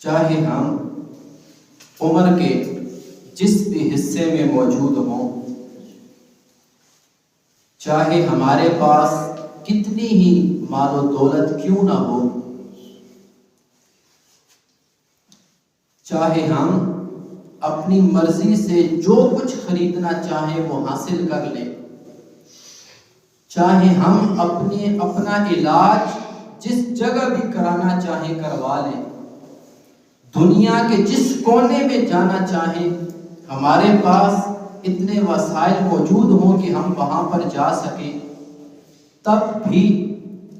چاہے ہم عمر کے جس بھی حصے میں موجود ہوں، چاہے ہمارے پاس کتنی ہی مال و دولت کیوں نہ ہو، چاہے ہم اپنی مرضی سے جو کچھ خریدنا چاہیں وہ حاصل کر لیں، چاہے ہم اپنا علاج جس جگہ بھی کرانا چاہیں کروا لیں، دنیا کے جس کونے میں جانا چاہیں، ہمارے پاس اتنے وسائل موجود ہوں کہ ہم وہاں پر جا سکیں، تب بھی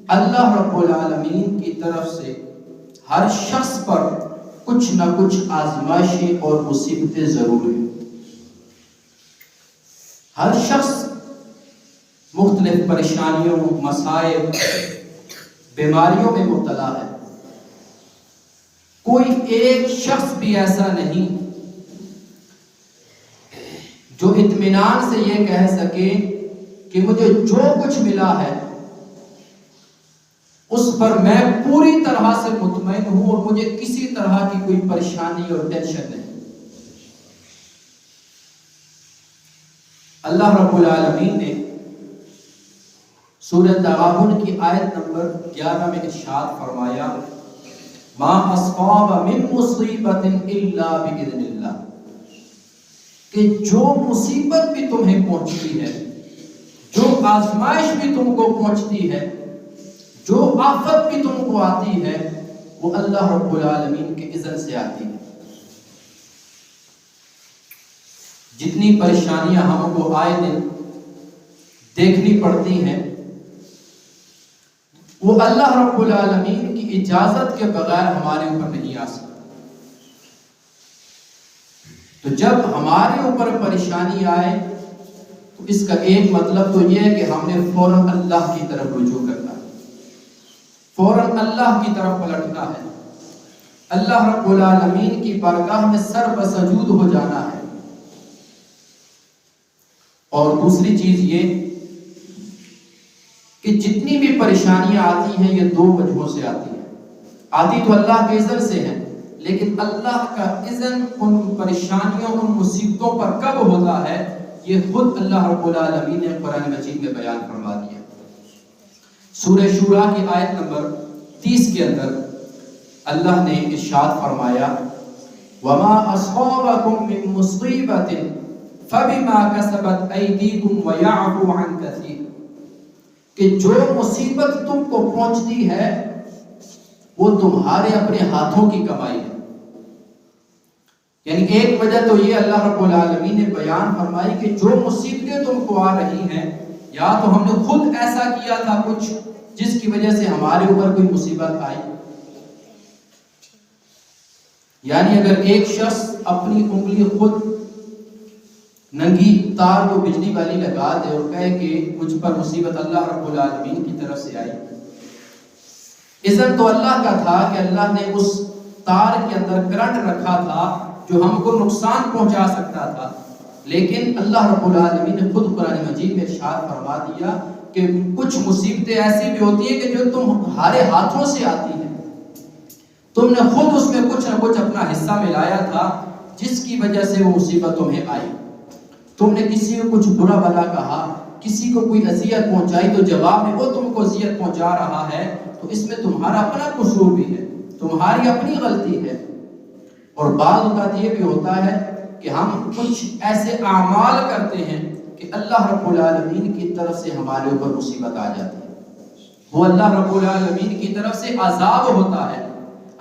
اللہ رب العالمین کی طرف سے ہر شخص پر کچھ نہ کچھ آزمائشیں اور مصیبتیں ضرور ہیں۔ ہر شخص مختلف پریشانیوں، مسائل، بیماریوں میں مبتلا ہے۔ کوئی ایک شخص بھی ایسا نہیں جو اطمینان سے یہ کہہ سکے کہ مجھے جو کچھ ملا ہے اس پر میں پوری طرح سے مطمئن ہوں اور مجھے کسی طرح کی کوئی پریشانی اور ٹینشن نہیں۔ اللہ رب العالمین نے سورہ تغابن کی آیت نمبر 11 میں ارشاد فرمایا، ما اصاب من مصیبت الا باذن اللہ، کہ جو مصیبت بھی تمہیں پہنچتی ہے، جو آزمائش بھی تم کو پہنچتی ہے، جو آفت بھی تم کو آتی ہے، وہ اللہ رب العالمین کے اذن سے آتی ہے۔ جتنی پریشانیاں ہم کو آئے دن دیکھنی پڑتی ہیں، وہ اللہ رب العالمین کی اجازت کے بغیر ہمارے اوپر نہیں آ سکتا۔ تو جب ہمارے اوپر پریشانی آئے تو اس کا ایک مطلب تو یہ ہے کہ ہم نے فوراً اللہ کی طرف رجوع کرنا ہے، فوراً اللہ کی طرف پلٹنا ہے، اللہ رب العالمین کی بارگاہ میں سر بسجود ہو جانا ہے۔ اور دوسری چیز یہ کہ جتنی بھی پریشانیاں آتی ہیں یہ دو وجہوں سے آتی ہیں۔ آتی تو اللہ کے اذن سے ہے، لیکن اللہ کا اذن ان پریشانیوں، ان مصیبتوں پر کب ہوتا ہے، یہ خود اللہ رب العالمین نے قرآن مجید میں بیان فرما دیا۔ سورہ شورى کی آیت نمبر 30 کے اندر اللہ نے ارشاد فرمایا، وَمَا أَصَابَكُم مِّن مُّصِيبَةٍ فَبِمَا كَسَبَتْ أَيْدِيكُمْ وَيَعْفُو عَن كَثِيرٍ، کہ جو مصیبت تم کو پہنچتی ہے وہ تمہارے اپنے ہاتھوں کی کمائی ہے۔ یعنی ایک وجہ تو یہ اللہ رب العالمین نے بیان فرمائی کہ جو مصیبتیں تم کو آ رہی ہیں، یا تو ہم نے خود ایسا کیا تھا کچھ جس کی وجہ سے ہمارے اوپر کوئی مصیبت آئی، یعنی اگر ایک شخص اپنی انگلی خود ننگی تار کو بجلی والی لگا دے اور کہے کہ مجھ پر مصیبت اللہ رب العالمین کی طرف سے آئی، اذن تو اللہ کا تھا کہ اللہ نے اس تار کے اندر کرنٹ رکھا تھا جو ہم کو نقصان پہنچا سکتا تھا، لیکن اللہ رب العالمین نے خود قرآن مجید میں ارشاد فرما دیا کہ کچھ مصیبتیں ایسی بھی ہوتی ہیں کہ جو تمہارے ہاتھوں سے آتی ہیں، تم نے خود اس میں کچھ نہ کچھ اپنا حصہ ملایا تھا جس کی وجہ سے وہ مصیبت تمہیں آئی۔ تم نے کسی کو کچھ برا بھلا کہا، کسی کو کوئی اذیت پہنچائی، تو جواب میں وہ تم کو اذیت پہنچا رہا ہے، تو اس میں تمہارا اپنا قصور بھی ہے، تمہاری اپنی غلطی ہے۔ اور بعض اوقات یہ بھی ہوتا ہے کہ ہم کچھ ایسے اعمال کرتے ہیں کہ اللہ رب العالمین کی طرف سے ہمارے اوپر مصیبت آ جاتی ہے، وہ اللہ رب العالمین کی طرف سے عذاب ہوتا ہے،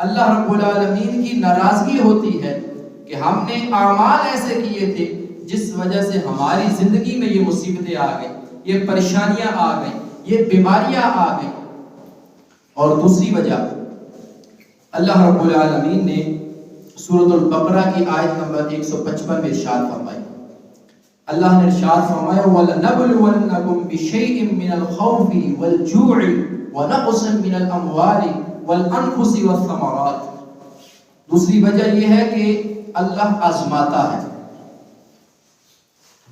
اللہ رب العالمین کی ناراضگی ہوتی ہے کہ ہم نے اعمال ایسے کیے تھے جس وجہ سے ہماری زندگی میں یہ مصیبتیں آ گئی، یہ پریشانیاں آ گئی، یہ بیماریاں آ گئی۔ اور دوسری وجہ اللہ رب العالمین نے سورۃ البقرہ کی آیت نمبر 155 میں ارشاد فرمائی، اللہ نے ارشاد فرمایا، وَلَنَبْلُوَنَّكُمْ بِشَيْءٍ مِّنَ الْخَوْفِ وَالْجُوعِ وَنَقْصٍ مِّنَ الْأَمْوَالِ وَالْأَنفُسِ وَالثَّمَرَاتِ۔ دوسری وجہ یہ ہے کہ اللہ آزماتا ہے،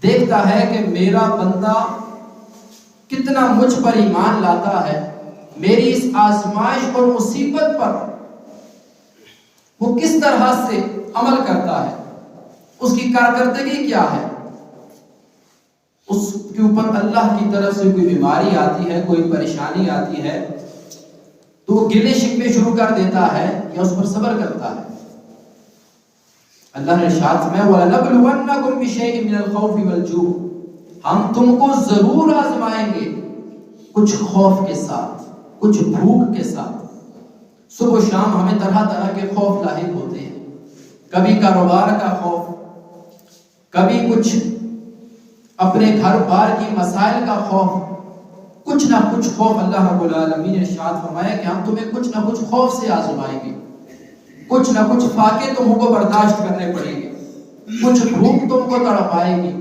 دیکھتا ہے کہ میرا بندہ کتنا مجھ پر ایمان لاتا ہے، میری اس آزمائش اور مصیبت پر وہ کس طرح سے عمل کرتا ہے، اس کی کارکردگی کیا ہے، اس کے اوپر اللہ کی طرف سے کوئی بیماری آتی ہے، کوئی پریشانی آتی ہے تو وہ گلے شکوے شروع کر دیتا ہے یا اس پر صبر کرتا ہے؟ اللہ نے ارشاد فرمایا وَلَنَبْلُوَنَّكُمْ بِشَيْءٍ مِّنَ الْخَوْفِ وَالْجُوعِ، ہم تم کو ضرور آزمائیں گے کچھ خوف کے ساتھ، کچھ بھوک کے ساتھ۔ صبح و شام ہمیں طرح طرح کے خوف لاحق ہوتے ہیں، کبھی کاروبار کا خوف، کبھی کچھ اپنے گھر بار کی مسائل کا خوف، کچھ نہ کچھ خوف۔ اللہ رب العالمین نے ارشاد فرمایا کہ ہم تمہیں کچھ نہ کچھ خوف سے آزمائیں گے، کچھ نہ کچھ فاقے تم کو برداشت کرنے پڑیں گے، کچھ بھوک تم کو تڑپائے گی۔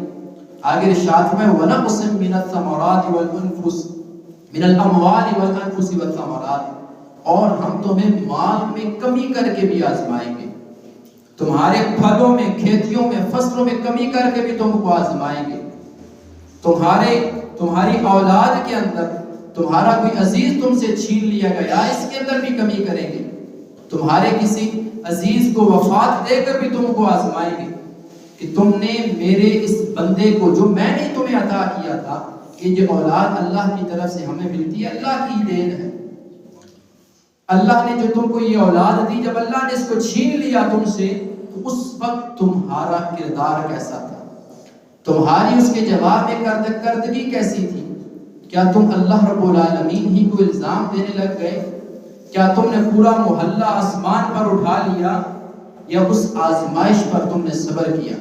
آگے ارشاد فرمایا وَنَقْصٍ مِّنَ الثَّمَرَاتِ وَالْأَنفُسِ مِنَ الْأَمْوَالِ وَالْأَنفُسِ وَالثَّمَرَاتِ، اور ہم تمہیں مال میں کمی کر کے بھی آزمائیں گے، تمہارے پھلوں میں، کھیتیوں میں، فصلوں میں کمی کر کے بھی تم کو آزمائیں گے، تمہاری اولاد کے اندر تمہارا کوئی عزیز تم سے چھین لیا گیا، اس کے اندر بھی کمی کریں گے، تمہارے کسی عزیز کو وفات دے کر بھی تم کو آزمائیں گے کہ تم نے میرے اس بندے کو جو میں نے تمہیں عطا کیا تھا، کہ یہ اولاد اللہ کی طرف سے ہمیں ملتی ہے، اللہ کی دین ہے، اللہ نے جو تم کو یہ اولاد دی، جب اللہ نے اس کو چھین لیا تم سے تو اس وقت تمہارا کردار کیسا تھا، تمہاری اس کے جواب میں کردگی کیسی تھی؟ کیا تم اللہ رب العالمین ہی کو الزام دینے لگ گئے؟ کیا تم نے پورا محلہ آسمان پر اٹھا لیا، یا اس آزمائش پر تم نے صبر کیا؟